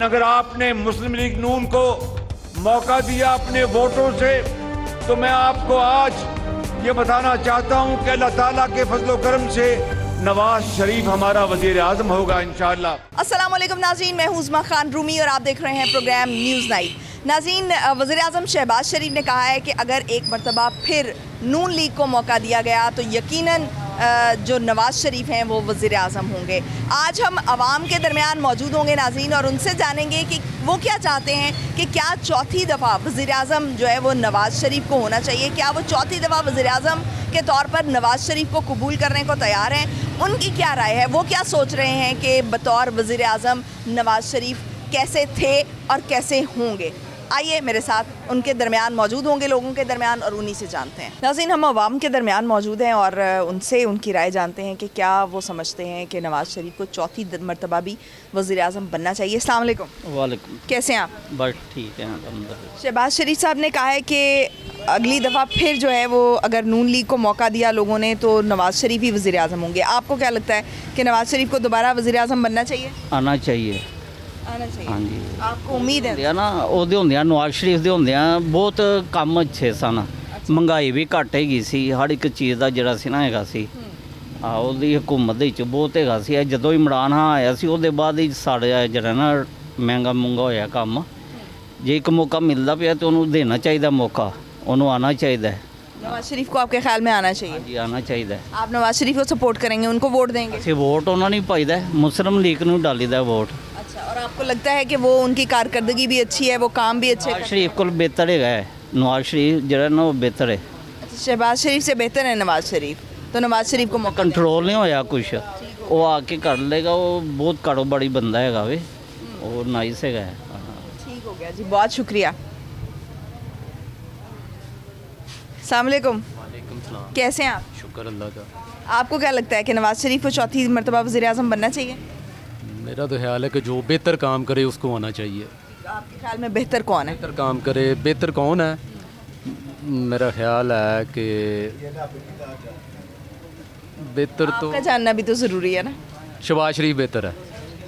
अगर आपने मुस्लिम लीग नून को मौका दिया अपने वोटों से, तो मैं आपको आज ये बताना चाहता हूं कि अल्लाह ताला के फजलो करम से नवाज शरीफ हमारा वजीर आजम होगा इंशाअल्लाह। अस्सलाम वालेकुम नाज़रीन, मैं हूं उस्मा खान रूमी और आप देख रहे हैं प्रोग्राम न्यूज़ नाइट। नाज़रीन, वज़ीर आज़म शहबाज शरीफ ने कहा है कि अगर एक मरतबा फिर नून लीग को मौका दिया गया तो यकीनन जो नवाज शरीफ हैं वो वज़ीर आज़म होंगे। आज हम आवाम के दरमियान मौजूद होंगे नाज़रीन और उनसे जानेंगे कि वो क्या चाहते हैं कि क्या चौथी दफ़ा वज़ीर आज़म जो है वो नवाज शरीफ को होना चाहिए, क्या वो चौथी दफ़ा वज़ीर आज़म के तौर पर नवाज शरीफ को कबूल करने को तैयार हैं। उनकी क्या राय है, वो क्या सोच रहे हैं कि बतौर वज़ीर आज़म नवाज शरीफ कैसे थे और कैसे होंगे। आइए मेरे साथ उनके दरमियान मौजूद होंगे, लोगों के दरमियान, और उन्हीं से जानते हैं। नाज़रीन, हम अवाम के दरमियान मौजूद हैं और उनसे उनकी राय जानते हैं कि क्या वो समझते हैं कि नवाज शरीफ को चौथी मरतबा भी वज़ीर आज़म बनना चाहिए। अस्सलाम वालेकुम। वालेकुम। कैसे हैं आप? बस ठीक है अल्हम्दुलिल्लाह। शहबाज शरीफ साहब ने कहा है कि अगली दफ़ा फिर जो है वो अगर नून लीग को मौका दिया लोगों ने तो नवाज शरीफ ही वज़ीर आज़म होंगे। आपको क्या लगता है कि नवाज शरीफ को दोबारा वज़ीर आज़म बनना चाहिए? आना चाहिए। आना चाहिए। हाँ जी। आपको उम्मीद है ना ਉਹਦੇ ਹੁੰਦਿਆਂ ਨਵਾਜ਼ ਸ਼ਰੀਫ ਦੇ ਹੁੰਦਿਆਂ ਬਹੁਤ ਕੰਮ ਅੱਛੇ ਸਨ। ਮਹਿੰਗਾਈ ਵੀ ਘੱਟ ਹੈਗੀ ਸੀ, ਹਰ ਇੱਕ ਚੀਜ਼ ਦਾ ਜਿਹੜਾ ਸੀ ਨਾ ਹੈਗਾ ਸੀ। ਉਹਦੀ ਹਕੂਮਤ ਦੇ ਵਿੱਚ ਬਹੁਤ ਹੈਗਾ ਸੀ। ਜਦੋਂ ਇਮਰਾਨ ਖਾਨ ਆਇਆ ਸੀ ਉਹਦੇ ਬਾਅਦ ਹੀ ਸਾਡਾ ਜਿਹੜਾ ਨਾ ਮਹਿੰਗਾ ਮੁੰਗਾ ਹੋਇਆ ਕੰਮ। ਜੇ ਇੱਕ ਮੌਕਾ ਮਿਲਦਾ ਪਿਆ ਤਾਂ ਉਹਨੂੰ ਦੇਣਾ ਚਾਹੀਦਾ ਮੌਕਾ, ਉਹਨੂੰ ਆਉਣਾ ਚਾਹੀਦਾ ਹੈ। नवाज शरीफ को आपके ख्याल में आना चाहिए? जी आना चाहिए। आप नवाज शरीफ को सपोर्ट करेंगे, उनको वोट देंगे? ਅਸੀਂ ਵੋਟ ਉਹਨਾਂ ਨੂੰ ਪਾਈਦਾ, ਮੁਸਲਿਮ ਲੀਗ ਨੂੰ ਡਾਲੀਦਾ ਵੋਟ। अच्छा, और आपको लगता है कि वो उनकी कारकर्दगी भी अच्छी है, वो काम भी अच्छे नवाज करते शरीफ को बेहतर है, नवाज शरीफ जरा ना वो बेहतर है। हैं? अच्छा, शहबाज शरीफ से बेहतर है नवाज शरीफ, तो नवाज शरीफ को मौका कंट्रोल नहीं होया कुछ, वो आके कर लेगा। वो बहुत कारोबारी बंदा है वे, वो नाइस है। ठीक हो गया जी, बहुत शुक्रिया। अस्सलाम वालेकुम। कैसे हैं आप? शुक्र अल्लाह का। आपको क्या लगता है कि नवाज शरीफ को चौथी मरतबा वज़ीर आज़म बनना चाहिए? मेरा तो ख्याल है कि जो बेहतर काम करे उसको आना चाहिए। आपके ख्याल में बेहतर कौन है? बेहतर काम करे, बेहतर कौन है? मेरा ख्याल है कि बेहतर तो आपका जानना भी तो ज़रूरी है ना। शहबाज शरीफ बेहतर है।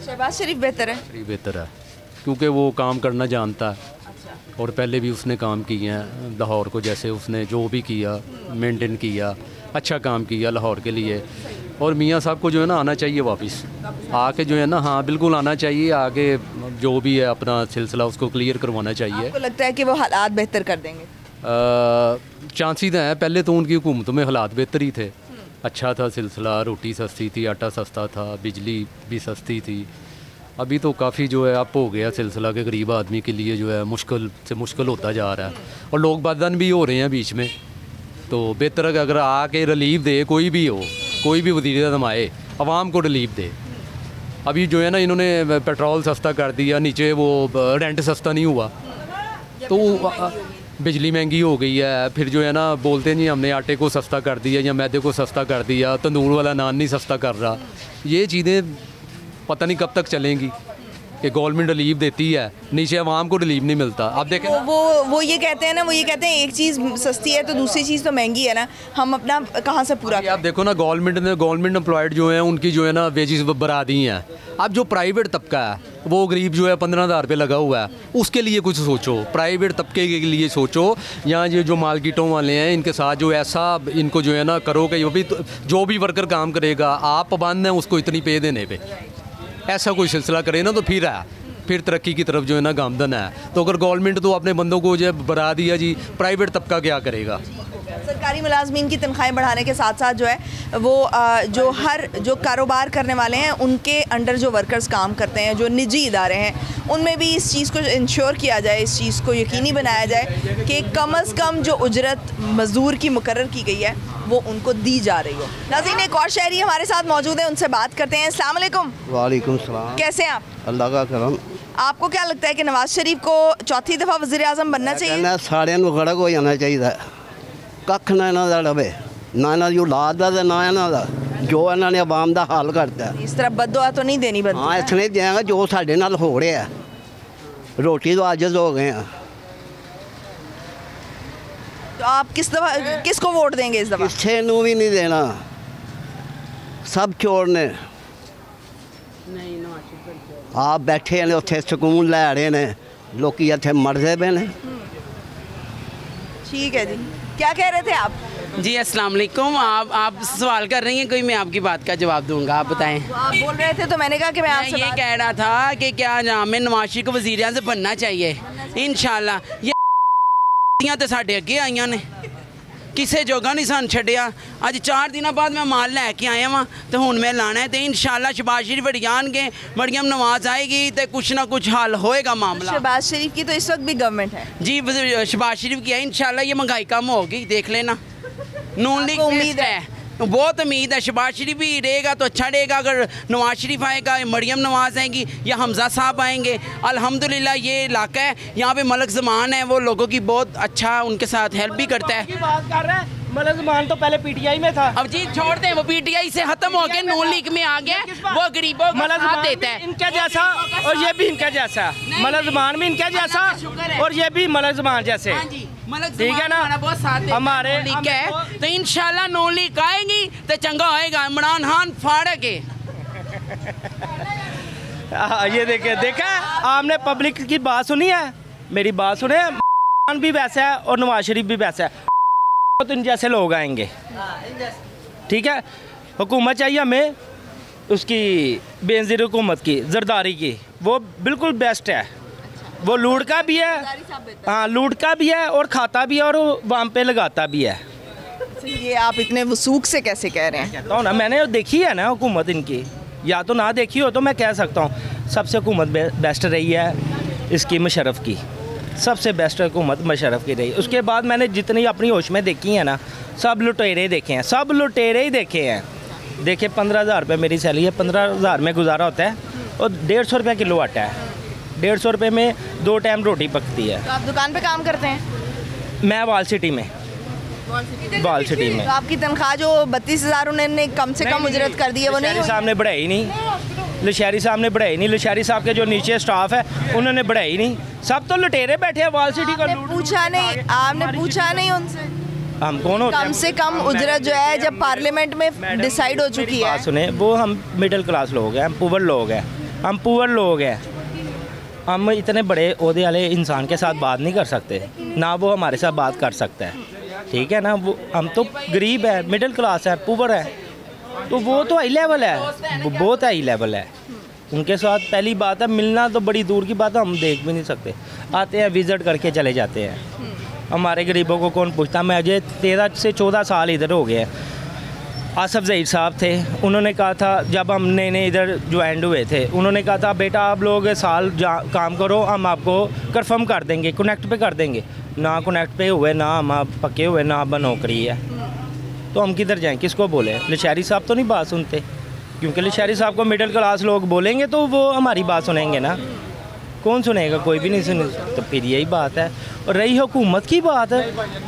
शहबाज शरीफ बेहतर है? शरीफ बेहतर है क्योंकि वो काम करना जानता है और पहले भी उसने काम किए हैं। लाहौर को जैसे उसने जो भी किया मेंटेन किया, अच्छा काम किया लाहौर के लिए। और मियाँ साहब को जो है ना आना चाहिए वापस, आके जो है ना, हाँ बिल्कुल आना चाहिए। आगे जो भी है अपना सिलसिला उसको क्लियर करवाना चाहिए। आपको लगता है कि वो हालात बेहतर कर देंगे? चांसेस हैं। पहले तो उनकी हुकूमतों में हालात बेहतर ही थे, अच्छा था सिलसिला, रोटी सस्ती थी, आटा सस्ता था, बिजली भी सस्ती थी। अभी तो काफ़ी जो है अप हो गया सिलसिला के गरीब आदमी के लिए जो है मुश्किल से मुश्किल होता जा रहा है और लोग बदन भी हो रहे हैं बीच में। तो बेहतर है कि अगर आके रिलीफ दे, कोई भी हो, कोई भी वज़ीर आज़म आए, आवाम को रिलीफ दे। अभी जो है ना इन्होंने पेट्रोल सस्ता कर दिया, नीचे वो रेंट सस्ता नहीं हुआ, तो बिजली महंगी हो गई है। फिर जो है ना बोलते नहीं हमने आटे को सस्ता कर दिया या मैदे को सस्ता कर दिया, तंदूर वाला नान नहीं सस्ता कर रहा। ये चीज़ें पता नहीं कब तक चलेंगी कि गवर्नमेंट रिलीफ देती है, नीचे आवाम को रिलीफ नहीं मिलता। आप देखें वो ये कहते हैं ना, वो ये कहते हैं एक चीज़ सस्ती है तो दूसरी चीज़ तो महंगी है ना, हम अपना कहाँ से पूरा? आप देखो ना गवर्नमेंट एम्प्लॉयड जो हैं उनकी जो है ना वेजेस बढ़ा दी हैं। अब जो प्राइवेट तबका है वो गरीब जो है 15,000 रुपये लगा हुआ है, उसके लिए कुछ सोचो, प्राइवेट तबके के लिए सोचो। या ये जो मार्केटों वाले हैं इनके साथ जो ऐसा इनको जो है ना करो कि वो भी जो भी वर्कर काम करेगा आप पाबंद हैं उसको इतनी पे देने पे, ऐसा कोई सिलसिला करे ना तो फिर तरक्की की तरफ जो है ना गामदन है। तो अगर गवर्नमेंट तो अपने बंदों को जो बढ़ा दिया जी, प्राइवेट तबका क्या करेगा? सरकारी मुलाजमीन की तनख्वाहें बढ़ाने के साथ साथ जो है वो जो कारोबार करने वाले हैं उनके अंडर जो वर्कर्स काम करते हैं, जो निजी इदारे हैं, उनमें भी इस चीज़ को इंश्योर किया जाए, इस चीज़ को यकीनी बनाया जाए कि कम अज़ कम जो उजरत मज़दूर की मुकर्रर की गई है वो उनको दी जा रही हो। नाज़रीन, एक और शहरी हमारे साथ मौजूद है, उनसे बात करते हैं। अस्सलाम वालेकुम। वालेकुम सलाम। कैसे हैं आप? अल्लाह का करम। आपको क्या लगता है कि नवाज शरीफ को चौथी दफ़ा वज़ीर आज़म बनना चाहिए? सारे खड़क हो जाना चाहिए, कख ना इन्हों का रवे, ना इन्हों की औलाद का ना इन्हों का, जो इन्होंने आवाम का हाल करता है। इस तरह बददुआ तो नहीं देनी बनती? हाँ, इसलिए देंगे जो साढ़े नाल हो रहा है, रोटी तो आजिज़ हो गए हैं। तो आप किसको वोट देंगे इस दफ़ा? किसी भी नहीं देना, सब चोर ने। ਆਪ ਬੈਠੇ ਨੇ ਉੱਥੇ ਸਕੂਨ ਲੈ ਰਹੇ ਨੇ, ਲੋਕੀ ਇੱਥੇ ਮਰਦੇ ਪਏ ਨੇ। ठीक है जी, क्या कह रहे थे आप? जी अस्सलाम वालेकुम। आप सवाल कर रही हैं कोई, मैं आपकी बात का जवाब दूंगा, आप बताएं। तो आप बोल रहे थे तो मैंने कहा कि मैं मैं आपसे ये कह रहा था कि क्या नाम है, नवाज शरीफ को वज़ीर आज़म बनना चाहिए इंशाल्लाह। ये तो साढ़े अगे आईयां ने, किसे जोगा नहीं सन छड्डिया। अज 4 दिन बाद मैं माल लैके आया वहाँ, तो हुण मैं लाना है, तो इंशाल्लाह शहबाज शरीफ वड़ी आएंगे, मरियम नवाज आएगी, तो कुछ ना कुछ हल होएगा मामला। शहबाज शरीफ की तो इस वक्त भी गवर्नमेंट है जी शहबाज शरीफ की है, इंशाल्लाह ये महंगाई कम होगी, देख लेना। नून लीग उम्मीद है, बहुत उम्मीद है। शहबाज शरीफ भी रहेगा तो अच्छा रहेगा, अगर नवाज शरीफ आएगा, मरियम नवाज आएंगी या हमजा साहब आएंगे, अल्हम्दुलिल्लाह ये इलाका है, यहाँ पे मलक ज़मान है, वो लोगों की बहुत अच्छा उनके साथ हेल्प भी करता है। बात कर रहा है मलक ज़मान तो पहले पीटीआई में था। अब जी छोड़ दें, वो पीटीआई से खत्म हो गए, नून लीग में आ गया, वो गरीबों का साथ देता है। इनके जैसा और ये भी इनके जैसा, मलक ज़मान भी इनके जैसा और ये भी मलक ज़मान जैसे, ठीक है ना। बहुत साथ हमारे लीग है, तो इंशाल्लाह नून लीग आएगी तो चंगा होएगा। इमरान खान फाड़क है। ये देखा आपने पब्लिक की बात सुनी है, मेरी बात सुने, भी वैसा है और नवाज शरीफ भी वैसा है, तो इन जैसे लोग आएंगे, ठीक है। हुकूमत चाहिए हमें उसकी बेनज़ीर हुकूमत की, जरदारी की, वो बिल्कुल बेस्ट है। वो लूट का भी है, हाँ लूट का भी है और खाता भी है और वाम पे लगाता भी है। ये आप इतने वसूख से कैसे कह रहे हैं? कहता हूँ ना, मैंने देखी है ना हुकूमत इनकी, या तो ना देखी हो तो मैं कह सकता हूँ सबसे हुकूमत बेस्ट रही है इसकी, मुशर्रफ की सबसे बेस्ट हुकूमत मुशर्रफ की रही। उसके बाद मैंने जितनी अपनी होश में देखी है ना, सब लुटेरे देखे हैं, सब लुटेरे ही देखे हैं। देखिए 15,000 रुपये मेरी सैलरी है, 15,000 में गुजारा होता है और 150 रुपये किलो आटा है, 150 रुपये में 2 टाइम रोटी पकती है। तो आप दुकान पे काम करते हैं? मैं वाल सिटी में, वाल सिटी में। तो आपकी तनख्वाह जो 32,000 उन्होंने कम से कम उजरत कर दी है, वो नहीं लशहरी साहब ने बढ़ाई नहीं, लशहरी साहब ने बढ़ाई नहीं, लशहरी साहब के जो नीचे स्टाफ है उन्होंने बढ़ाई नहीं, सब तो लुटेरे बैठे हैं वाल सिटी का। पूछा नहीं, आपने पूछा नहीं उनसे? हम कौन होते हैं? कम से कम उजरत जो है जब पार्लियामेंट में डिसाइड हो चुकी है। सुने, वो हम मिडिल क्लास लोग हैं, हम पुअर लोग हैं, हम पुअर लोग हैं, हम इतने बड़े ओहदे वाले इंसान के साथ बात नहीं कर सकते, ना वो हमारे साथ बात कर सकता है, ठीक है ना। वो हम तो गरीब है, मिडिल क्लास है, पुअर है, तो वो तो हाई लेवल है, वो बहुत हाई लेवल है। उनके साथ पहली बात है मिलना तो बड़ी दूर की बात है, हम देख भी नहीं सकते, आते हैं विज़िट करके चले जाते हैं। हमारे गरीबों को कौन पूछता। मैं अजय 13 से 14 साल इधर हो गए। आसफ ज़हीर साहब थे, उन्होंने कहा था जब हम नए इधर ज्वाइन हुए थे, उन्होंने कहा था बेटा आप लोग साल काम करो, हम आपको कंफर्म कर देंगे, कनेक्ट पे कर देंगे। ना कनेक्ट पे हुए, ना हम पक्के हुए, ना अब नौकरी है, तो हम किधर जाएँ, किसको बोले? लशहरी साहब तो नहीं बात सुनते, क्योंकि लशहरी साहब को मिडिल क्लास लोग बोलेंगे तो वो हमारी बात सुनेंगे ना, कौन सुनेगा? कोई भी नहीं सुनेगा। तो फिर यही बात है। और रही हुकूमत की बात,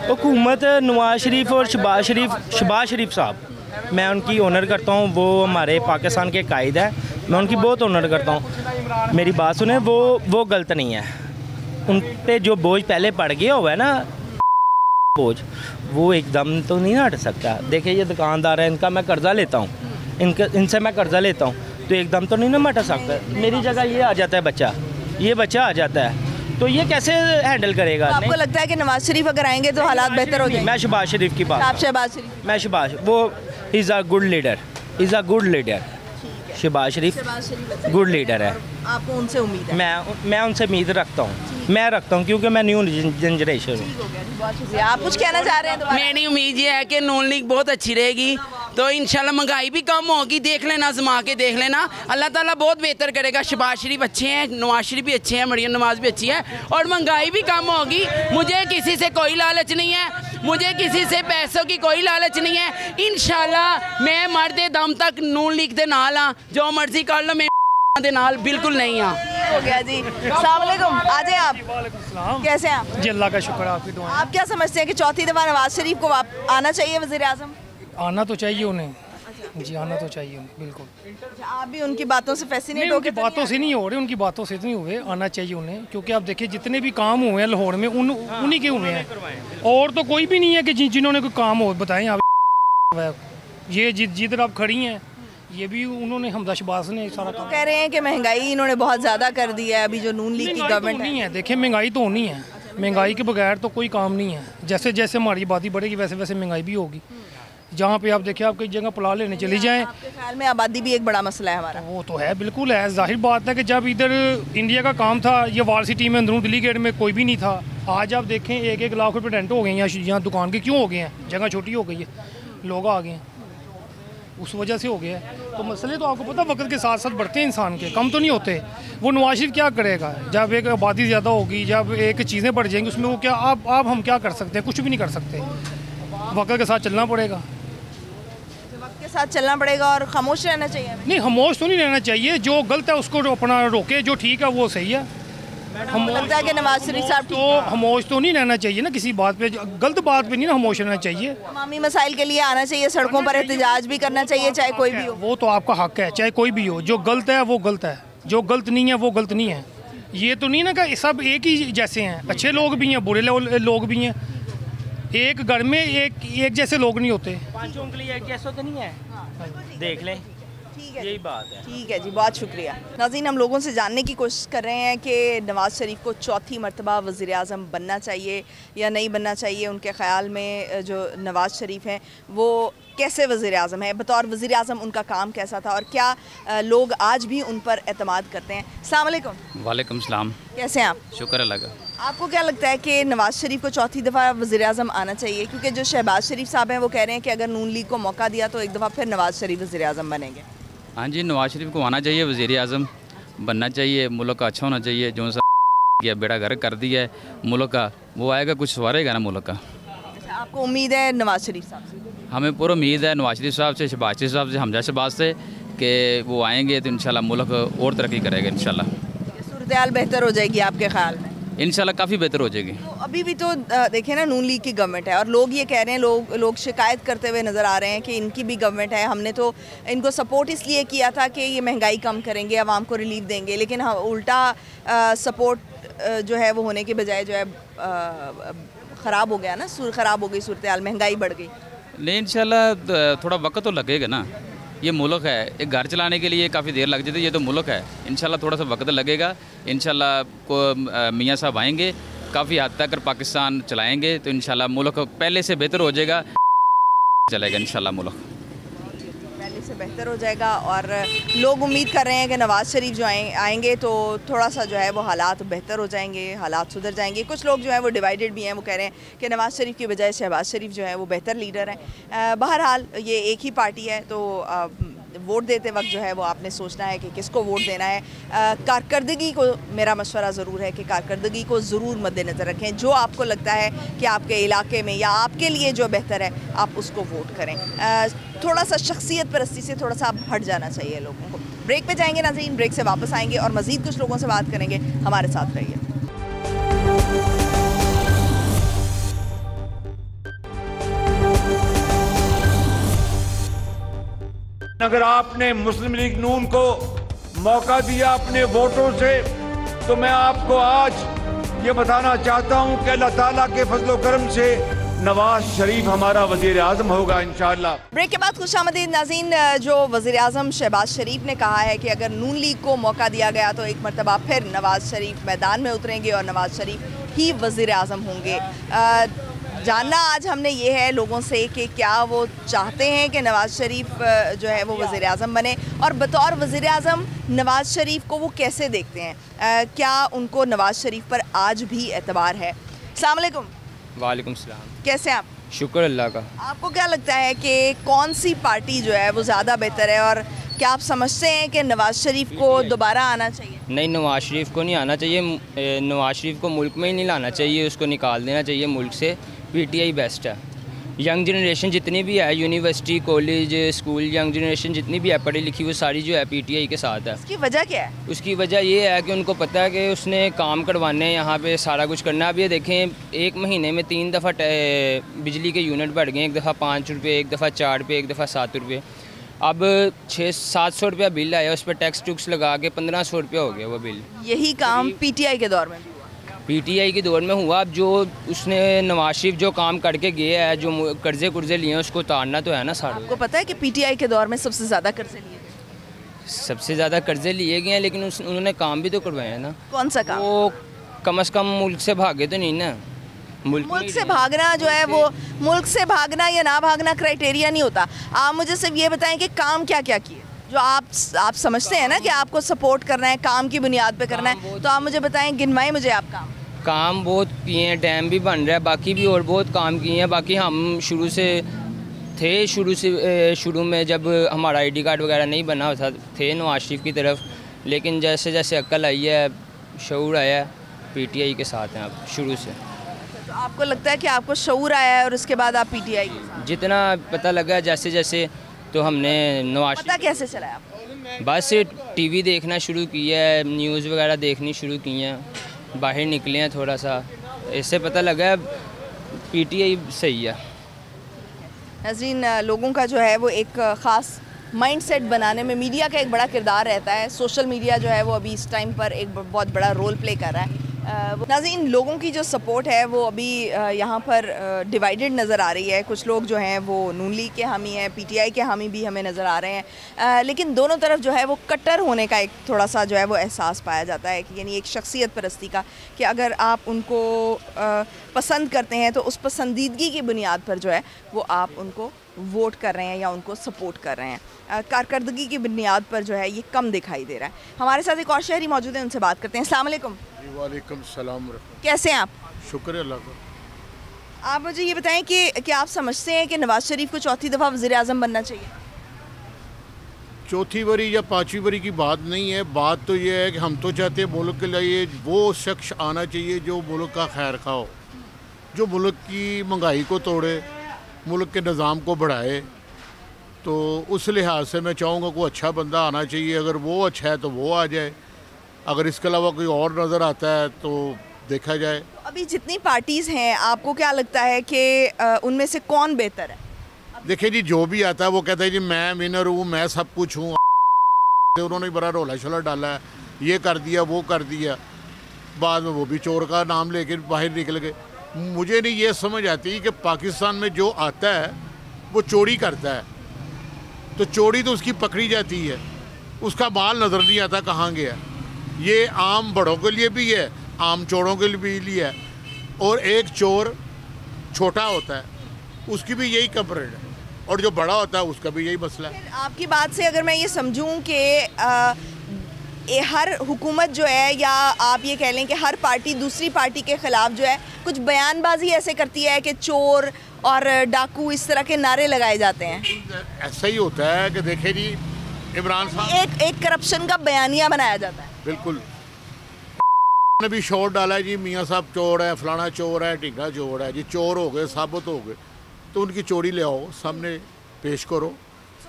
हुकूमत नवाज शरीफ और शहबाज शरीफ साहब, मैं उनकी ऑनर करता हूँ, वो हमारे पाकिस्तान के कायद है, मैं उनकी बहुत ऑनर करता हूँ। मेरी बात सुने, वो गलत नहीं है, उन पे जो बोझ पहले पड़ गया हुआ है ना, बोझ वो एकदम तो नहीं हट सकता। देखिए ये दुकानदार है, इनका मैं कर्ज़ा लेता हूँ, इनसे मैं कर्ज़ा लेता हूँ, तो एकदम तो नहीं ना हटा सकता। मेरी जगह ये आ जाता है बच्चा, ये बच्चा आ जाता है, तो ये कैसे हैंडल करेगा? तो आपको लगता है कि नवाज शरीफ अगर आएंगे तो हालात बेहतर हो जाएंगे? मैं शहबाज शरीफ की बात, आप शहबाज शरीफ? मैं शहबाज, वो is a good leader, is a good leader. Shahbaz Sharif good leader है, आपको उनसे उम्मीद है? मैं उनसे उम्मीद रखता हूँ, मैं रखता हूँ, क्योंकि मैं न्यू जनरेशन हूँ। आप कुछ कहना चाह रहे हैं? मेरी उम्मीद ये है कि नून लीग बहुत अच्छी रहेगी, तो इंशाल्लाह महंगाई भी कम होगी, देख लेना, आजमा के देख लेना, अल्लाह ताला बहुत बेहतर करेगा। शहबाज शरीफ अच्छे हैं, नवाज शरीफ भी अच्छे हैं, मरियम नवाज भी अच्छी है, और महंगाई भी कम होगी। मुझे किसी से कोई लालच नहीं है, मुझे किसी से पैसों की कोई लालच नहीं है। इंशाल्लाह मैं मरदे दम तक नून लीग दे नाल हाँ, जो मर्जी कर लो, मैं दे नाल बिल्कुल नहीं हाँ। हो गया जी। अस्सलाम वालेकुम, आ जाए आप। कैसे हैं आप? जी अल्लाह का शुक्र है, आपकी दुआ। आप क्या समझते हैं कि चौथी दफ़ा नवाज शरीफ को आना चाहिए वज़ीर आज़म? आना तो चाहिए उन्हें, जी आना तो चाहिए उन्हें, बिल्कुल। आप भी उनकी बातों से फैसिनेट हो? उनकी बातों से नहीं हो रहे, उनकी बातों से नहीं हुए, आना चाहिए उन्हें, क्योंकि आप देखिए जितने भी काम हुए हैं लाहौर में उन्हीं के हुए हैं, और तो कोई भी नहीं है कि जिन्होंने कोई काम हो बताएं। आप ये जिधर आप खड़ी हैं, ये भी उन्होंने हमजा शहबाज ने सारा तो काम। कह रहे हैं कि महंगाई इन्होंने बहुत ज़्यादा कर दी है, अभी जो नून लीग की महंगाई तो गवर्नमेंट नहीं है। है, देखिए महंगाई तो होनी है, महंगाई के बगैर तो कोई काम नहीं है। जैसे जैसे हमारी आबादी बढ़ेगी वैसे वैसे महंगाई भी होगी। जहाँ पे आप देखिए, आप कई जगह प्लाट लेने चली जाएं, आपके ख्याल में आबादी भी एक बड़ा मसला है हमारा? वो तो है, बिल्कुल है। जाहिर बात है कि जब इधर इंडिया का काम था, ये वाल सिटी में अंदरून दिल्ली गेट में कोई भी नहीं था। आज आप देखें 1-1 लाख रुपए रेंट हो गए हैं यहाँ दुकान के। क्यों हो गए हैं? जगह छोटी हो गई है, लोग आ गए हैं, उस वजह से हो गया है। तो मसले तो आपको पता वक्त के साथ साथ बढ़ते हैं इंसान के, कम तो नहीं होते। वो नवाज शरीफ क्या करेगा जब एक आबादी ज़्यादा होगी, जब एक चीज़ें बढ़ जाएंगी, उसमें वो क्या आप हम क्या कर सकते हैं? कुछ भी नहीं कर सकते। वक्त के साथ चलना पड़ेगा, वक्त के साथ चलना पड़ेगा और खामोश रहना चाहिए। नहीं खामोश तो नहीं रहना चाहिए। जो गलत है उसको अपना रोके, जो ठीक है वो सही है। लगता है कि नवाज शरीफ साहब तो खामोश तो नहीं रहना चाहिए ना, किसी बात पे, गलत बात पे नहीं ना खामोश रहना चाहिए। तमामी मसाइल के लिए आना चाहिए, सड़कों पर एहतजाज भी करना चाहिए, चाहे कोई भी हो। वो तो आपका हक है, चाहे कोई भी हो। जो गलत है वो गलत है, जो गलत नहीं है वो गलत नहीं है। ये तो नहीं ना कि सब एक ही जैसे हैं, अच्छे लोग भी हैं, बुरे लोग भी हैं। एक घर में एक जैसे लोग नहीं होते। पांचों उंगली एक जैसा तो नहीं है, देख लें, ठीक है, यही बात है। ठीक है जी, बहुत शुक्रिया। नाज़रीन, हम लोगों से जानने की कोशिश कर रहे हैं कि नवाज़ शरीफ को चौथी मरतबा वज़ीर आज़म बनना चाहिए या नहीं बनना चाहिए। उनके ख़्याल में जो नवाज़ शरीफ हैं वो कैसे वज़ीर आज़म है, बतौर वज़ीर आज़म उनका काम कैसा था और क्या लोग आज भी उन पर एतमाद करते हैं। अस्सलाम वालेकुम। वालेकुम सलाम। कैसे हैं आप? शुक्र अल्लाह का। आपको क्या लगता है कि नवाज़ शरीफ को चौथी दफ़ा वज़ीर आज़म आना चाहिए? क्योंकि जो शहबाज शरीफ साहब हैं वो कह रहे हैं कि अगर नून लीग को मौका दिया तो एक दफ़ा फिर नवाज़ शरीफ वज़ीर आज़म बनेंगे। हाँ जी, नवाज शरीफ को आना चाहिए, वज़ीर आज़म बनना चाहिए, मुल्क का अच्छा होना चाहिए। जो सा किया बेड़ा गर्क कर दिया है मुल्क का, वो आएगा कुछ सवारेगा ना मुल्क का। अच्छा, आपको उम्मीद है नवाज़ शरीफ साहब से? हमें पूरा उम्मीद है नवाज शरीफ साहब से, शहबाज शरीफ साहब से, हमजा शहबाज से, कि वो आएंगे तो इंशाल्लाह मुल्क और तरक्की करेगा इंशाल्लाह। सूरत हाल बेहतर हो जाएगी आपके ख्याल में? इंशाल्लाह काफ़ी बेहतर हो जाएगी। तो अभी भी तो देखें ना, नून लीग की गवर्नमेंट है और लोग ये कह रहे हैं, लोग शिकायत करते हुए नज़र आ रहे हैं कि इनकी भी गवर्नमेंट है, हमने तो इनको सपोर्ट इसलिए किया था कि ये महंगाई कम करेंगे, आवाम को रिलीफ देंगे, लेकिन हाँ उल्टा सपोर्ट जो है वो होने के बजाय जो है ख़राब हो गया ना, ख़राब हो गई सूरत हाल, महंगाई बढ़ गई। नहीं इंशाल्लाह थोड़ा वक्त तो लगेगा ना, ये मुल्क है, एक घर चलाने के लिए काफ़ी देर लग जाती है, ये तो मुल्क है। इंशाल्लाह थोड़ा सा वक्त लगेगा। इंशाल्लाह को मियाँ साहब आएंगे, काफ़ी हद तक पाकिस्तान चलाएंगे तो इंशाल्लाह मुल्क पहले से बेहतर हो जाएगा, चलेगा इंशाल्लाह मुल्क पहले से बेहतर हो जाएगा। और लोग उम्मीद कर रहे हैं कि नवाज़ शरीफ जो आएंगे तो थोड़ा सा जो है वो हालात बेहतर हो जाएंगे, हालात सुधर जाएंगे। कुछ लोग जो है वो डिवाइडेड भी हैं, वो कह रहे हैं कि नवाज़ शरीफ की बजाय शहबाज शरीफ जो है वो बेहतर लीडर हैं। बहरहाल ये एक ही पार्टी है, तो वोट देते वक्त जो है वो आपने सोचना है कि किसको वोट देना है। कारकर्दगी को मेरा मशवरा ज़रूर है कि कारकर्दगी को ज़रूर मद्देनज़र रखें। जो आपको लगता है कि आपके इलाके में या आपके लिए जो बेहतर है, आप उसको वोट करें। थोड़ा सा शख्सियत परस्ती से थोड़ा सा हट जाना चाहिए लोगों को। ब्रेक पे जाएंगे नाज़रीन, ब्रेक से वापस आएंगे और मज़ीद कुछ लोगों से बात करेंगे। हमारे साथ रहिए। अगर आपने मुस्लिम लीग नून को मौका दिया अपने वोटों से, तो मैं आपको आज ये बताना चाहता हूं कि अल्लाह ताला के फजलो करम से नवाज शरीफ हमारा वजीर आज़म होगा इंशाअल्लाह। ब्रेक के बाद खुशामदीद नाज़रीन, जो वज़ीर आज़म शहबाज शरीफ ने कहा है कि अगर नून लीग को मौका दिया गया तो एक मरतबा फिर नवाज शरीफ मैदान में उतरेंगे और नवाज शरीफ ही वज़ीर आज़म होंगे। जानना आज हमने ये है लोगों से कि क्या वो चाहते हैं कि नवाज शरीफ जो है वो वज़ीर आज़म बने, और बतौर वज़ीर आज़म नवाज शरीफ को वो कैसे देखते हैं, क्या उनको नवाज शरीफ पर आज भी एतबार है। अस्सलाम वालेकुम। वालेकुम सलाम। कैसे हैं आप? शुक्र अल्लाह का। आपको क्या लगता है कि कौन सी पार्टी जो है वो ज़्यादा बेहतर है, और क्या आप समझते हैं कि नवाज शरीफ को दोबारा आना चाहिए? नहीं, नवाज शरीफ को नहीं आना चाहिए। नवाज शरीफ को मुल्क में ही नहीं लाना चाहिए, उसको निकाल देना चाहिए मुल्क से। पीटीआई बेस्ट है। यंग जनरेशन जितनी भी है, university, college, school, young generation जितनी भी है पढ़ी लिखी, वो सारी जो है पीटीआई के साथ है। उसकी वजह क्या है? उसकी वजह ये है कि उनको पता है कि उसने काम करवाने हैं, यहाँ पे सारा कुछ करना है। अब ये देखें, एक महीने में 3 दफ़ा बिजली के यूनिट बढ़ गए, एक दफ़ा 5 रुपये, एक दफ़ा 4 रुपये, एक दफ़ा 7 रुपये। अब 600-700 रुपया बिल आया, उस पर टैक्स टुक्स लगा के 1500 रुपया हो गया वो बिल। यही काम पीटीआई के दौर में भी हुआ? पीटीआई के दौर में हुआ। अब जो उसने नवाज शरीफ जो काम करके गया है, जो कर्जे लिए हैं, उसको उतारना तो है ना सारा। आपको पता है कि पीटीआई के दौर में सबसे ज़्यादा कर्जे लिए? सबसे ज़्यादा कर्जे लिए गए हैं, लेकिन उन्होंने काम भी तो करवाए हैं ना। कौन सा काम? वो कम से कम मुल्क से भागे तो नहीं ना। मुल्क से भागना जो है, वो मुल्क से भागना या ना भागना क्राइटेरिया नहीं होता। आप मुझे सिर्फ ये बताएं कि काम क्या क्या किए जो आप समझते हैं ना कि आपको सपोर्ट करना है, काम की बुनियाद पे करना है, तो आप मुझे बताएं, गिनवाएं मुझे आप काम बहुत किए हैं। डैम भी बन रहा है, बाकी भी और बहुत काम किए हैं। बाकी हम शुरू में जब हमारा ID कार्ड वगैरह नहीं बना होता थे नवाज शरीफ की तरफ, लेकिन जैसे जैसे अक्ल आई है, शऊर आया है, PTI के साथ हैं आप शुरू से। तो आपको लगता है कि आपको शऊर आया है और उसके बाद आप PTI के साथ? जितना पता लगा जैसे जैसे, तो हमने नवाज पता कैसे चला है आपको? बस TV देखना शुरू किया है, न्यूज़ वगैरह देखनी शुरू की हैं, बाहर निकले हैं थोड़ा सा, इससे पता लगा PTI सही है। नाज़रीन, लोगों का जो है वो एक ख़ास माइंडसेट बनाने में मीडिया का एक बड़ा किरदार रहता है। सोशल मीडिया जो है वो अभी इस टाइम पर एक बहुत बड़ा रोल प्ले कर रहा है। नाज़रीन, लोगों की जो सपोर्ट है वो अभी यहाँ पर डिवाइडेड नज़र आ रही है। कुछ लोग जो हैं वो नून लीग के हामी हैं, PTI के हामी भी हमें नज़र आ रहे हैं, लेकिन दोनों तरफ जो है वो कट्टर होने का एक थोड़ा सा जो है वो एहसास पाया जाता है कि यानी एक शख्सियत परस्ती का, कि अगर आप उनको पसंद करते हैं तो उस पसंदीदगी की बुनियाद पर जो है वो आप उनको वोट कर रहे हैं या उनको सपोर्ट कर रहे हैं। कारकर्दगी की बुनियाद पर जो है ये कम दिखाई दे रहा है। हमारे साथ एक और शहरी मौजूद है, उनसे बात करते हैं। अस्सलाम वालेकुम। वालेकुम सलाम। कैसे हैं आप? शुक्र अल्लाह का। आप मुझे ये बताएं कि क्या आप समझते हैं कि नवाज शरीफ को चौथी दफ़ा वज़ीर-ए-आज़म बनना चाहिए? चौथी बारी या पाँचवीं बारी की बात नहीं है, बात तो ये है कि हम तो चाहते हैं मुल्क के लिए वो शख्स आना चाहिए जो मुल्क का खैर खा हो, जो मुल्क की महंगाई को तोड़े, मुल्क के निज़ाम को बढ़ाए। तो उस लिहाज से मैं चाहूँगा कोई अच्छा बंदा आना चाहिए। अगर वो अच्छा है तो वो आ जाए, अगर इसके अलावा कोई और नज़र आता है तो देखा जाए। अभी जितनी पार्टीज़ हैं, आपको क्या लगता है कि उनमें से कौन बेहतर है? देखिए जी, जो भी आता है वो कहता है जी मैं विनर हूँ, मैं सब कुछ हूँ। उन्होंने बड़ा रोला शोला डाला है, ये कर दिया वो कर दिया, बाद में वो भी चोर का नाम लेकर बाहर निकल गए। मुझे नहीं ये समझ आती कि पाकिस्तान में जो आता है वो चोरी करता है, तो चोरी तो उसकी पकड़ी जाती है, उसका माल नज़र नहीं आता कहाँ गया। ये आम बड़ों के लिए भी है, आम चोरों के लिए भी है, और एक चोर छोटा होता है उसकी भी यही कंप्लेंट है, और जो बड़ा होता है उसका भी यही मसला है। आपकी बात से अगर मैं ये समझूं कि हर हुकूमत जो है, या आप ये कह लें कि हर पार्टी दूसरी पार्टी के ख़िलाफ़ जो है कुछ बयानबाजी ऐसे करती है कि चोर और डाकू इस तरह के नारे लगाए जाते हैं। ऐसा ही होता है कि देखिए जी, इमरान साहब एक करप्शन का बयानिया बनाया जाता है। बिल्कुल ने भी शोर डाला है जी, मियाँ साहब चोर है, फलाना चोर है, ढींगा चोर है जी। चोर हो गए, साबित हो गए, तो उनकी चोरी ले आओ, सामने पेश करो,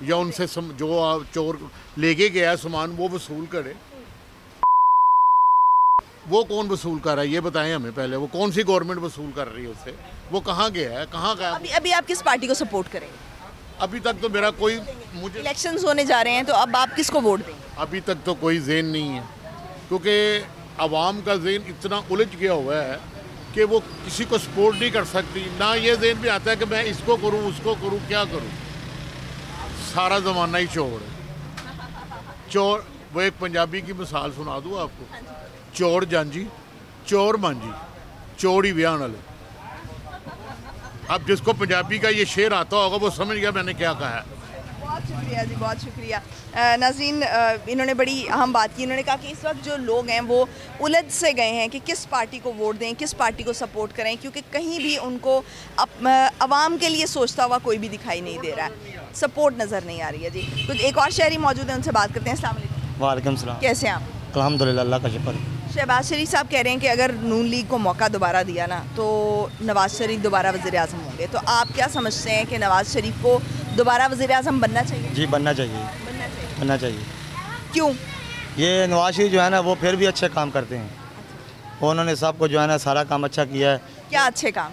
या उनसे जो चोर लेके गया सामान वो वसूल करे। वो कौन वसूल कर रहा है ये बताएं हमें पहले। वो कौन सी गवर्नमेंट वसूल कर रही है उससे? वो कहाँ गया है, कहाँ गया? अभी आप किस पार्टी को सपोर्ट करेंगे? अभी तक तो मेरा कोई, मुझे इलेक्शंस होने जा रहे हैं तो अब आप किसको वोट देंगे? अभी तक तो कोई ज़हन नहीं है, क्योंकि आवाम का ज़हन इतना उलझ गया हुआ है कि वो किसी को सपोर्ट नहीं कर सकती। ना ये ज़हन भी आता है कि मैं इसको करूं, उसको करूं, क्या करूं। सारा ज़माना ही चोर है। चोर, वो एक पंजाबी की मिसाल सुना दूं आपको। चोर जांजी, चोर मांझी, चोर ही ब्याह वाले। अब जिसको पंजाबी का ये शेर आता होगा वो समझ गया मैंने क्या कहा है। बहुत शुक्रिया जी, बहुत शुक्रिया। नाज़रीन, इन्होंने बड़ी अहम बात की। इन्होंने कहा कि इस वक्त जो लोग हैं वो उलझ से गए हैं कि किस पार्टी को वोट दें, किस पार्टी को सपोर्ट करें, क्योंकि कहीं भी उनको आवाम के लिए सोचता हुआ कोई भी दिखाई नहीं दे रहा है, सपोर्ट नज़र नहीं आ रही है जी। कुछ एक और शहरी मौजूद हैं, उनसे बात करते हैं। अस्सलाम वालेकुम। वालेकुम सलाम। कैसे हैं आप? अल्हम्दुलिल्लाह, अल्लाह का शुक्र। शहबाज शरीफ साहब कह रहे हैं कि अगर नून लीग को मौका दोबारा दिया ना तो नवाज शरीफ दोबारा वज़ीर-ए-आज़म होंगे, तो आप क्या समझते हैं कि नवाज शरीफ को दोबारा वज़ीर-ए-आज़म बनना चाहिए? जी बनना चाहिए, बनना चाहिए। क्यों? ये नवाज शरीफ जो है ना वो फिर भी अच्छे काम करते हैं। उन्होंने सबको जो है ना सारा काम अच्छा किया है। क्या अच्छे काम?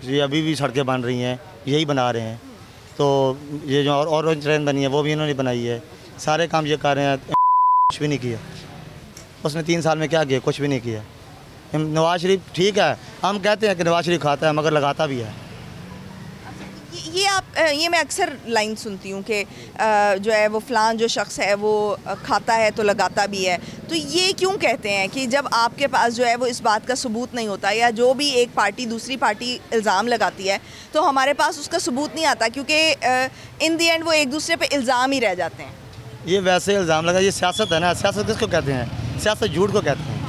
जी अभी भी सड़कें बन रही हैं, यही बना रहे हैं। तो ये जो ऑरेंज ट्रेन बनी है वो भी इन्होंने बनाई है। सारे काम ये कर रहे हैं, कुछ भी नहीं किया उसने 3 साल में। क्या किया? कुछ भी नहीं किया। नवाज शरीफ ठीक है, हम कहते हैं कि नवाज शरीफ खाता है मगर लगाता भी है। ये मैं अक्सर लाइन सुनती हूँ कि जो है वो फ़लान जो शख्स है वो खाता है तो लगाता भी है, तो ये क्यों कहते हैं कि जब आपके पास जो है वो इस बात का सबूत नहीं होता, या जो भी एक पार्टी दूसरी पार्टी इल्ज़ाम लगाती है तो हमारे पास उसका सबूत नहीं आता, क्योंकि इन दी एंड वो एक दूसरे पे इल्ज़ाम ही रह जाते हैं। ये वैसे इल्ज़ाम लगा, ये सियासत है ना। सियासत किसको कहते हैं? सियासत झूठ को कहते हैं।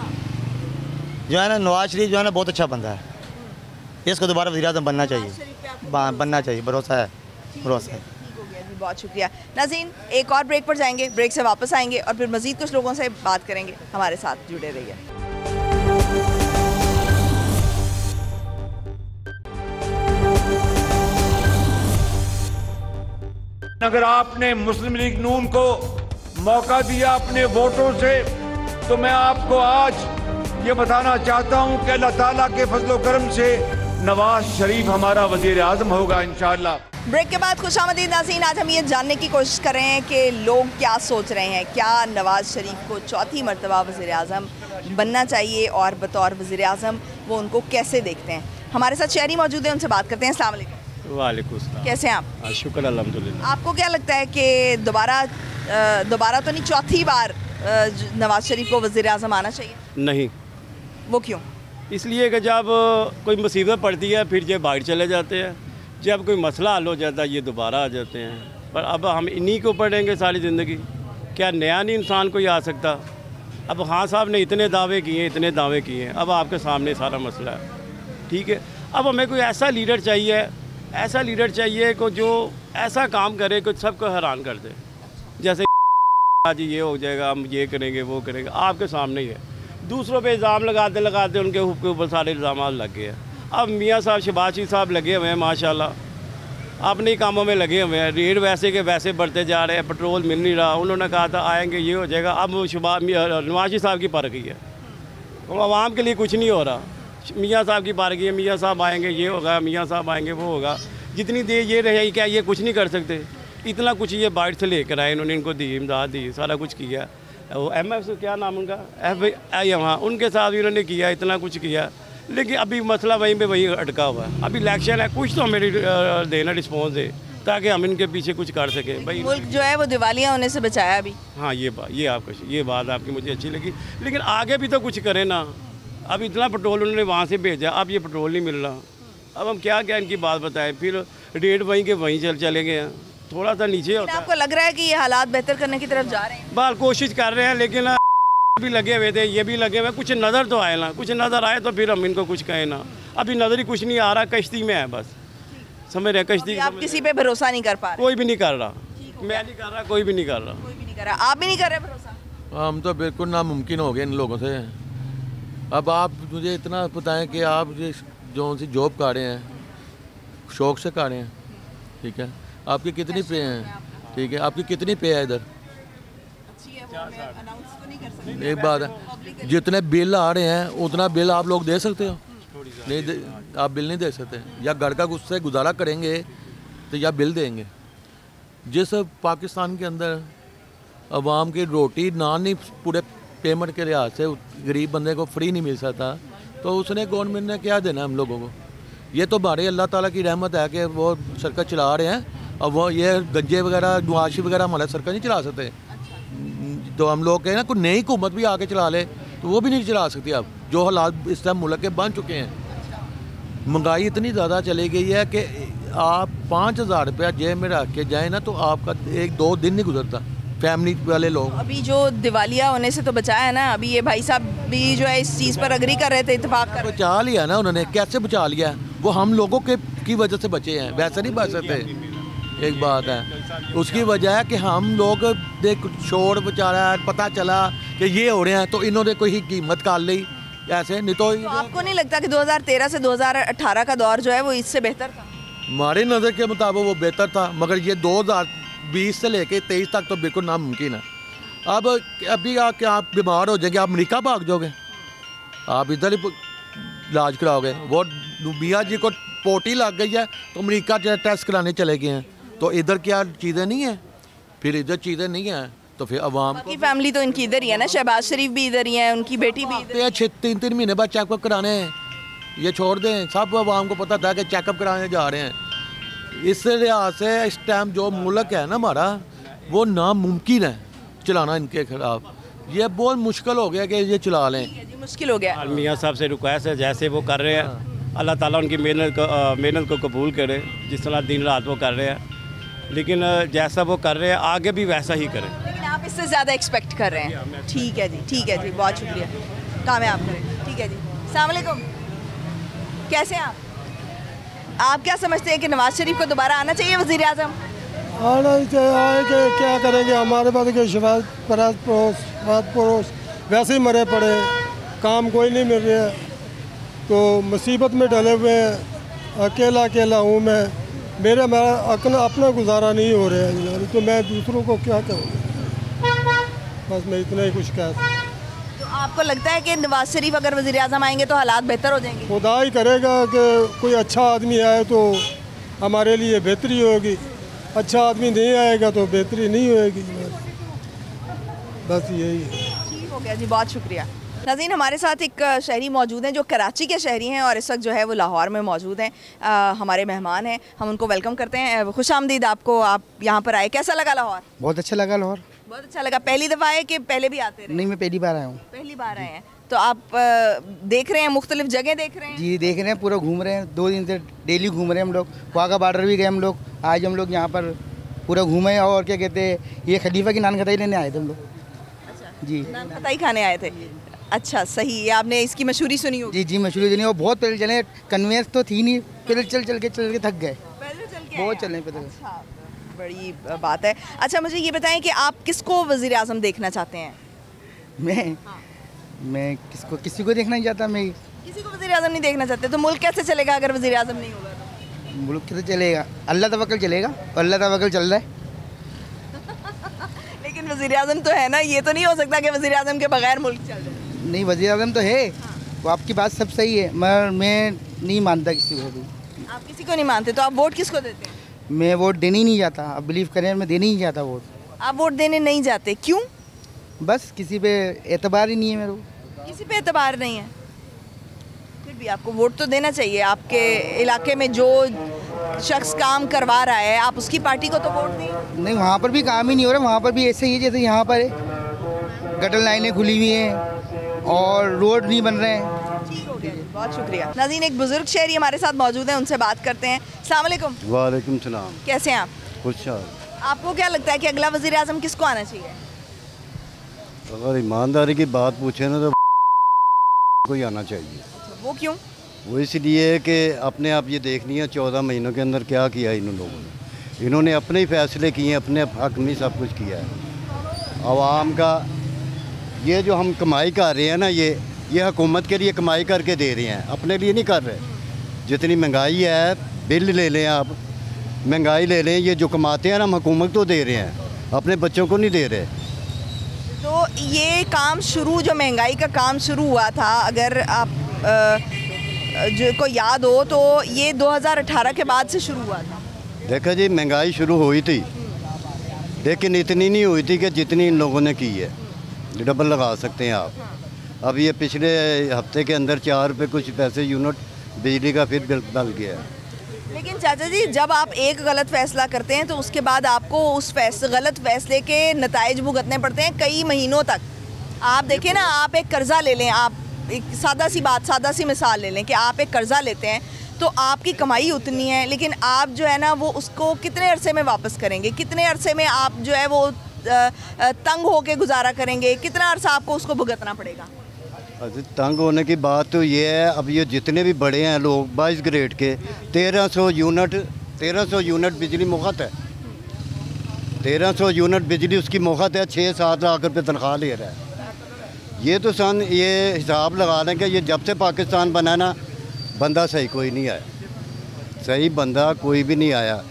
जो है ना, नवाज शरीफ जो है ना बहुत अच्छा बंदा है, इसको दोबारा वज़ीर-ए-आज़म बनना चाहिए, बनना चाहिए, भरोसा है, भरोसा है। बहुत शुक्रिया नाज़रीन, एक और ब्रेक पर जाएंगे, ब्रेक से वापस आएंगे और फिर मज़ीद कुछ लोगों से बात करेंगे। हमारे साथ जुड़े रहिए। अगर आपने मुस्लिम लीग नून को मौका दिया अपने वोटों से, तो मैं आपको आज ये बताना चाहता हूं कि अल्लाह ताला के फजलो करम से नवाज शरीफ हमारा वजीर आज़म होगा इंशाअल्लाह। ब्रेक के बाद खुशामदीद नाज़रीन, आज हम ये जानने की कोशिश कर रहे हैं कि लोग क्या सोच रहे हैं, क्या नवाज शरीफ को चौथी मरतबा वज़ीर आज़म बनना चाहिए और बतौर वज़ीर आज़म वो उनको कैसे देखते हैं। हमारे साथ शहरी मौजूद है, उनसे बात करते हैं। अस्सलाम वालेकुम। वालेकुम सलाम। कैसे हैं आप? शुक्र अल्हम्दुलिल्लाह। आपको क्या लगता है कि दोबारा तो नहीं, चौथी बार नवाज शरीफ को वज़ीर आज़म आना चाहिए? नहीं। वो क्यों? इसलिए कि जब कोई मुसीबत पड़ती है फिर ये बाहर चले जाते हैं, जब कोई मसला हल हो जाता है ये दोबारा आ जाते हैं। पर अब हम इन्हीं को पढ़ेंगे सारी ज़िंदगी, क्या नया नहीं इंसान कोई आ सकता? अब हाँ साहब ने इतने दावे किए, इतने दावे किए, अब आपके सामने सारा मसला है, ठीक है। अब हमें कोई ऐसा लीडर चाहिए, ऐसा लीडर चाहिए को जो ऐसा काम करे कुछ सबको हैरान कर दे। जैसे आज ये हो जाएगा, हम ये करेंगे वो करेंगे, आपके सामने ही है। दूसरों पे इल्ज़ाम लगाते उनके ऊपर सारे इल्ज़ाम लग गए हैं। अब मियाँ साहब शहबाज साहब लगे हुए हैं माशाल्लाह, अपने ही कामों में लगे हुए हैं। रेट वैसे के वैसे बढ़ते जा रहे हैं, पेट्रोल मिल नहीं रहा। उन्होंने कहा था आएंगे ये हो जाएगा, अब नवाज साहब की पार्क है, तो आवाम के लिए कुछ नहीं हो रहा। मियाँ साहब की पार्क है, मियाँ साहब आएंगे ये होगा, मियाँ साहब आएंगे वो होगा। जितनी देर ये रहे क्या ये कुछ नहीं कर सकते? इतना कुछ ये बाहर से लेकर आए, इन्होंने इनको दी इमदाद दी, सारा कुछ किया। वो MF से क्या नाम उनका FI वहाँ उनके साथ भी उन्होंने किया, इतना कुछ किया, लेकिन अभी मसला वहीं पे वहीं अटका हुआ है। अभी इलेक्शन है, कुछ तो हमें देना रिस्पॉन्स दे ताकि हम इनके पीछे कुछ कर सकें। भाई मुल्क जो है वो दिवालिया होने से बचाया अभी। हाँ ये बात आपकी मुझे अच्छी लगी, लेकिन आगे भी तो कुछ करें ना। अब इतना पेट्रोल उन्होंने वहाँ से भेजा, अब ये पेट्रोल नहीं मिल रहा, अब हम क्या क्या इनकी बात बताएं। फिर रेट वहीं के वहीं चले गए हैं, थोड़ा सा नीचे होता है। आपको लग रहा है कि ये हालात बेहतर करने की तरफ जा रहे हैं? बाल कोशिश कर रहे हैं, लेकिन भी लगे हुए थे, ये भी लगे हुए, कुछ नज़र तो आए ना, कुछ नज़र आए तो फिर हम इनको कुछ कहें ना। अभी नज़र ही कुछ नहीं आ रहा, कश्ती में है बस, समझ रहे कश्ती। आप किसी पे भरोसा नहीं कर पा रहे? कोई भी नहीं कर रहा, मैं नहीं कर रहा, कोई भी नहीं कर रहा, कोई भी नहीं कर रहा। आप भी नहीं कर रहे भरोसा? हम तो बिल्कुल नामुमकिन हो गए इन लोगों से। अब आप मुझे इतना बताएं कि आप जो सी जॉब कर रहे हैं, शौक से कर रहे हैं, ठीक है, आपकी कितनी पे हैं, ठीक है, आपकी कितनी पे है इधर? एक बात है, जितने बिल आ रहे हैं उतना बिल आप लोग दे सकते हो? नहीं आप बिल नहीं दे सकते। या घर का उससे गुजारा करेंगे तो या बिल देंगे। जिस पाकिस्तान के अंदर अवाम की रोटी नान नहीं पूरे पेमेंट के लिहाज से गरीब बंदे को फ्री नहीं मिल सकता, तो उसने गवर्नमेंट ने क्या देना हम लोगों को? ये तो हमारे अल्लाह ताला की रहमत है कि वो सरकार चला रहे हैं। अब वो ये गंजे वगैरह नवाशी वगैरह हमारा सरकार नहीं चला सकते। तो हम लोग कहें ना कोई नई हुकूमत भी आके चला ले तो वो भी नहीं चला सकती। अब जो हालात इस टाइम मुल्क के बन चुके हैं, महंगाई इतनी ज़्यादा चली गई है कि आप 5,000 रुपया जेब में रख के जाए ना तो आपका 1-2 दिन नहीं गुजरता। फैमिली वाले लोग अभी जो दिवालिया होने से तो बचाया है ना, अभी ये भाई साहब भी जो है इस चीज़ पर अग्री कर रहे थे, इत्तेफाक कर बचा लिया ना उन्होंने। कैसे बचा लिया? वो हम लोगों के की वजह से बचे हैं, वैसे नहीं बच सकते। एक बात है, उसकी वजह है कि हम लोग देख शोर बेचारा पता चला कि ये हो रहे हैं तो इन्होंने कोई कीमत कर ली, ऐसे नहीं तो आपको नहीं लगता कि 2013 से 2018 का दौर जो है वो इससे बेहतर था? हमारी नज़र के मुताबिक वो बेहतर था, मगर ये 2020 से लेके 23 तक तो बिल्कुल नामुमकिन है। अब अभी आके आप बीमार हो जाएंगे, आप अमेरिका भाग जाओगे, आप इधर ही इलाज कराओगे। वो मियाँ जी को पोटी लग गई है तो अमेरिका टेस्ट कराने चले गए हैं, तो इधर क्या चीज़ें नहीं हैं? फिर इधर चीज़ें नहीं हैं तो फिर अवाम की फैमिली तो इनकी इधर ही है ना, शहबाज शरीफ भी इधर ही है, उनकी बेटी भी इधर है। 3-3 महीने बाद चेकअप कराने, ये छोड़ दें। सब अवाम को पता था कि चेकअप कराने जा रहे हैं, इस लिहाज से इस टाइम जो मुल्क है ना हमारा, वो नामुमकिन है चलाना इनके खिलाफ। ये बहुत मुश्किल हो गया कि ये चला लें, मुश्किल हो गया। मियाँ साहब से रिक्वेस्ट है, जैसे वो कर रहे हैं अल्लाह ताला उनकी मेहनत को कबूल करे, जिस तरह दिन रात वो कर रहे हैं, लेकिन जैसा वो कर रहे हैं आगे भी वैसा ही करें। लेकिन आप इससे ज़्यादा एक्सपेक्ट कर रहे हैं। ठीक है जी, ठीक है जी, बहुत शुक्रिया, कामयाब करें। ठीक है जी, अस्सलाम वालेकुम, कैसे हैं आप क्या समझते हैं कि नवाज शरीफ को दोबारा आना चाहिए वज़ीर आज़म? आना ही चाहिए, आए कि क्या करेंगे, हमारे पास के शफात पड़ोस वैसे ही मरे पड़े, काम कोई नहीं मिल रहा है, तो मुसीबत में डले हुए हैं, अकेला हूँ मैं, मेरा अपना गुजारा नहीं हो रहा है जनाब, तो मैं दूसरों को क्या कहूँगा, बस मैं इतना ही कुछ कह सकता। तो आपको लगता है कि नवाज शरीफ अगर वज़ीर आज़म आएंगे तो हालात बेहतर हो जाएंगे? खुदा ही करेगा कि कोई अच्छा आदमी आए तो हमारे लिए बेहतरी होगी, अच्छा आदमी नहीं आएगा तो बेहतरी नहीं होएगी, बस यही है। ठीक हो गया जी, बहुत शुक्रिया। नाज़रीन, हमारे साथ एक शहरी मौजूद हैं जो कराची के शहरी हैं और इस वक्त जो है वो लाहौर में मौजूद हैं। हमारे मेहमान हैं, हम उनको वेलकम करते हैं। खुश आमदीद आपको, आप यहाँ पर आए, कैसा लगा लाहौर? बहुत अच्छा लगा लाहौर। बहुत अच्छा लगा। पहली दफ़ा आए कि पहले भी आते रहे? नहीं, मैं पहली बार आया हूँ। पहली बार आए हैं, तो आप देख रहे हैं, मुख्तलिफ जगह देख रहे हैं? जी देख रहे हैं, पूरा घूम रहे हैं, 2 दिन से डेली घूम रहे हैं हम लोग। वाघा बॉर्डर भी गए हम लोग, आज हम लोग यहाँ पर पूरा घूमे, और क्या कहते हैं, ये खलीफा की नान खटाई लेने आए थे हम लोग। अच्छा जी, नान खटाई खाने आए थे। अच्छा, सही। ये आपने इसकी मशहूरी सुनी होगी? जी जी, मशहूरी सुनी, और बहुत पैदल चले, कन्वेंस तो थी नहीं, पैदल चल के थक गए, बहुत चले पैदल। अच्छा, बड़ी बात है। अच्छा, मुझे ये बताएं कि आप किसको वज़ीर आज़म देखना चाहते हैं? मैं किसी को देखना नहीं चाहता, मैं किसी को वज़ीर आज़म नहीं देखना चाहते, तो मुल्क कैसे चलेगा अगर वज़ीर आज़म नहीं होगा? मुल्क कैसे चलेगा? अल्लाह तवक्कल चलेगा, अल्लाह तवक्कल चल रहा है। लेकिन वज़ीर आज़म तो है ना, ये तो नहीं हो सकता कि वज़ीर आज़म के बगैर मुल्क चल जाए। नहीं, वज़ीर आज़म तो है, वो आपकी बात सब सही है, मगर मैं नहीं मानता किसी को भी। आप किसी को नहीं मानते, तो आप वोट किसको देते हैं? मैं वोट देने ही नहीं जाता, आप बिलीव करें, मैं देने ही नहीं जाता वोट। आप वोट देने नहीं जाते, क्यों? बस किसी पे एतबार ही नहीं है मेरे को। किसी पे एतबार नहीं है, फिर भी आपको वोट तो देना चाहिए। आपके इलाके में जो शख्स काम करवा रहा है, आप उसकी पार्टी को तो वोट दें। नहीं, वहाँ पर भी काम ही नहीं हो रहा, वहाँ पर भी ऐसे ही है जैसे यहाँ पर है, गटर लाइनें खुली हुई हैं और रोड नहीं बन रहे हैं। ठीक हो गया, बहुत शुक्रिया। नाज़रीन, एक बुजुर्ग शहरी हमारे साथ मौजूद हैं, उनसे बात करते हैं। अस्सलाम वालेकुम। वालेकुम सलाम। कैसे हैं आप? खुशहाल। आपको क्या लगता है कि अगला वज़ीर आज़म किसको आना चाहिए? अगर ईमानदारी की बात पूछे ना तो कोई आना चाहिए। वो क्यों? वो इसलिए कि अपने आप ये देखनी है 14 महीनों के अंदर क्या किया इन लोगों ने। इन्होंने अपने ही फैसले किए हैं, अपने हक में सब कुछ किया है। आवाम का ये जो हम कमाई कर रहे हैं ना, ये हुकूमत के लिए कमाई करके दे रहे हैं, अपने लिए नहीं कर रहे। जितनी महंगाई है, बिल ले लें आप, महंगाई ले लें, ये जो कमाते हैं ना हम हुकूमत को दे रहे हैं, अपने बच्चों को नहीं दे रहे। तो ये काम शुरू, जो महंगाई का काम शुरू हुआ था, अगर आप जो को याद हो तो ये 2018 के बाद से शुरू हुआ था। देखा जी, महंगाई शुरू हुई थी, लेकिन इतनी नहीं हुई थी कि जितनी इन लोगों ने की है। डबल लगा सकते हैं आप। अब ये पिछले हफ्ते के अंदर 4 रुपये कुछ पैसे यूनिट बिजली का फिर बल गया। लेकिन चाचा जी, जब आप एक गलत फैसला करते हैं तो उसके बाद आपको उस गलत फैसले के नताइज भुगतने पड़ते हैं कई महीनों तक। आप देखें ना, आप एक कर्ज़ा ले लें, आप एक सादा सी मिसाल ले लें कि आप एक कर्ज़ा लेते हैं तो आपकी कमाई उतनी है, लेकिन आप जो है ना वो उसको कितने अरसे में वापस करेंगे, कितने अरसे में आप जो है वो तंग होके गुजारा करेंगे, कितना अरसा आपको उसको भुगतना पड़ेगा। तंग होने की बात तो ये है, अब ये जितने भी बड़े हैं लोग 22 ग्रेड के 1300 यूनिट बिजली मुफ्त है। 1300 यूनिट बिजली उसकी मुफ्त है, 6-7 लाख रुपये तनख्वाह ले रहा है। ये तो ये हिसाब लगा लें कि ये जब से पाकिस्तान बना ना, बंदा सही कोई नहीं आया, सही बंदा कोई भी नहीं आया।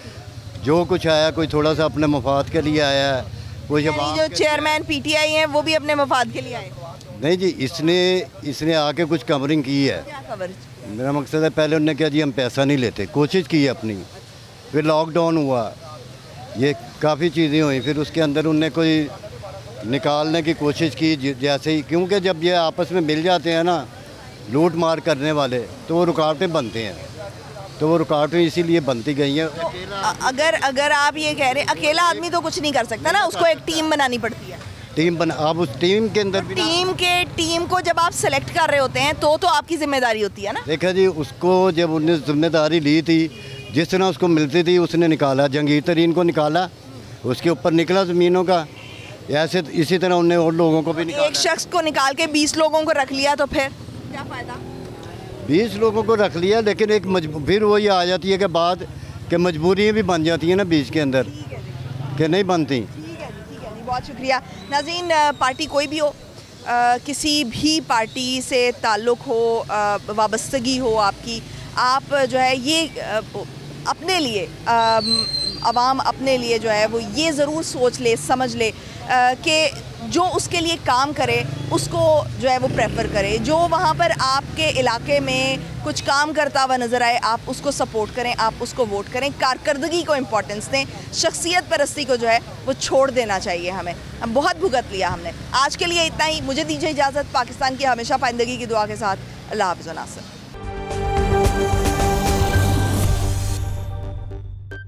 जो कुछ आया कोई थोड़ा सा अपने मफाद के लिए आया है, कोई जो चेयरमैन PTI हैं वो भी अपने मफाद के लिए आए। नहीं जी, इसने आके कुछ कवरिंग की है। क्या कवरेज? मेरा मकसद है, पहले उन्होंने कहा जी हम पैसा नहीं लेते, कोशिश की है अपनी, फिर लॉकडाउन हुआ, ये काफ़ी चीज़ें हुई, फिर उसके अंदर उनने कोई निकालने की कोशिश की जैसे ही, क्योंकि जब ये आपस में मिल जाते हैं ना लूट मार करने वाले, तो वो रुकावटें बनते हैं। तो वो रुकावटें इसीलिए बनती गई हैं। अगर आप ये कह रहे हैं अकेला आदमी तो कुछ नहीं कर सकता ना, उसको एक टीम बनानी पड़ती है। आप उस टीम के अंदर भी टीम को जब आप सेलेक्ट कर रहे होते हैं तो आपकी जिम्मेदारी होती है ना। देखा जी, उसको जब उन्होंने जिम्मेदारी ली थी, जिस तरह उसको मिलती थी उसने निकाला, जंगीर तरीन को निकाला, उसके ऊपर निकला ज़मीनों का, ऐसे इसी तरह उन्होंने और लोगों को भी निकाला। एक शख्स को निकाल के 20 लोगों को रख लिया तो फिर क्या फ़ायदा? 20 लोगों को रख लिया, लेकिन एक फिर वही आ जाती है कि बाद के मजबूरियाँ भी बन जाती हैं ना बीच के अंदर, कि नहीं बनती। बहुत शुक्रिया। नाज़रीन, पार्टी कोई भी हो, किसी भी पार्टी से ताल्लुक़ हो, वाबस्तगी हो आपकी, आप जो है ये अपने लिए अवाम अपने लिए जो है वो ये ज़रूर सोच ले, समझ ले कि जो उसके लिए काम करे उसको जो है वो प्रेफर करे, जो वहाँ पर आपके इलाके में कुछ काम करता हुआ नज़र आए आप उसको सपोर्ट करें, आप उसको वोट करें, कारकर्दगी को इम्पोर्टेंस दें, शख्सियत परस्ती को जो है वो छोड़ देना चाहिए हमें। हम बहुत भुगत लिया हमने। आज के लिए इतना ही, मुझे दीजिए इजाज़त। पाकिस्तान की हमेशा पाइंदगी की दुआ के साथ, अल्लाह हाफ़िज़। नासिर।